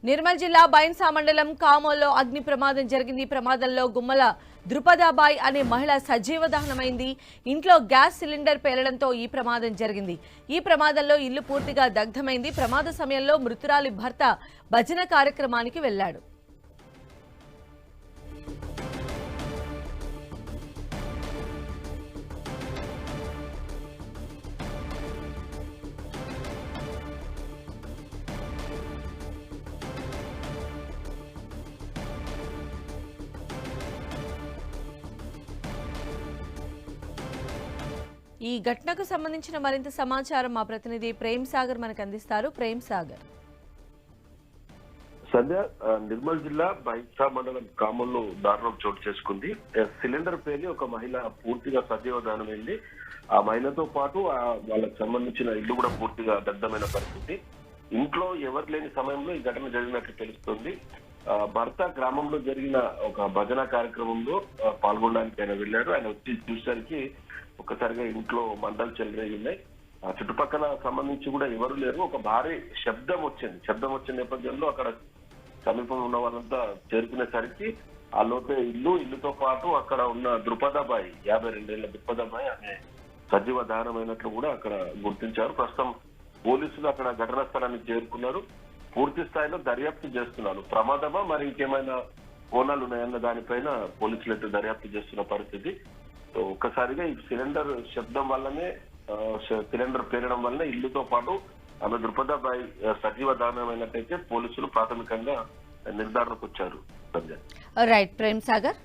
నిర్మల్ జిల్లా బైన్సా మండలం కామోల్లో అగ్ని ప్రమాదం జరిగింది. ఈ ప్రమాదంలో గుమ్మల ద్రుపదాబాయ్ అనే మహిళ సజీవ దహనమైంది. ఇంట్లో గ్యాస్ సిలిండర్ పేలడంతో ఈ ప్రమాదం జరిగింది. ఈ ప్రమాదంలో ఇల్లు పూర్తిగా దగ్ధమైంది. ప్రమాద సమయంలో మృతురాలి భర్త భజన కార్యక్రమానికి వెళ్లాడు. ఈ ఘటనకు సంబంధించిన మరింత సమాచారం మా ప్రతినిధి ప్రేమ్ సాగర్ మనకు అందిస్తారు. ప్రేమ్ సాగర్. సంధ్య, నిర్మల్ జిల్లా బైన్సా మండలం కామల్లో దారుణం చోటు చేసుకుంది. సిలిండర్ పేలి ఒక మహిళ పూర్తిగా సజీవ దానమైంది. ఆ మహిళతో పాటు వాళ్ళకి సంబంధించిన ఇల్లు కూడా పూర్తిగా దగ్ధమైన పరిస్థితి. ఇంట్లో ఎవరు లేని సమయంలో ఈ ఘటన జరిగినట్లు తెలుస్తుంది. భర్త గ్రామంలో జరిగిన ఒక భజన కార్యక్రమంలో పాల్గొనడానికి ఆయన వెళ్ళాడు. ఆయన వచ్చి చూసరికి ఒక్కసారిగా ఇంట్లో మంటలు చెలరేగి ఉన్నాయి. చుట్టుపక్కల సంబంధించి కూడా ఎవరు లేరు. ఒక భారీ శబ్దం వచ్చిన నేపథ్యంలో అక్కడ సమీపంలో ఉన్న వాళ్ళంతా చేరుకునేసరికి ఆ లోపే ఇల్లుతో పాటు అక్కడ ఉన్న ద్రుపదాబాయి 52 ఏళ్ల ద్రుపదాబాయి ఆమె సజీవ దహనమైనట్లు కూడా అక్కడ గుర్తించారు. ప్రస్తుతం పోలీసులు అక్కడ ఘటనా స్థలానికి చేరుకున్నారు. పూర్తి స్థాయిలో దర్యాప్తు చేస్తున్నారు. ప్రమాదమా మరి ఇంకేమైనా కోణాలు ఉన్నాయన్న దానిపైన పోలీసులు అయితే దర్యాప్తు చేస్తున్న పరిస్థితి. ఒక్కసారిగా ఈ సిలిండర్ శబ్దం వల్లనే సిలిండర్ పేరడం వల్లనే ఇల్లుతో పాటు ఆమె ద్రుపదాబాయి సజీవ దహనమైనట్టయితే పోలీసులు ప్రాథమికంగా నిర్ధారణకు వచ్చారు. రైట్ ప్రేమ్ సాగర్.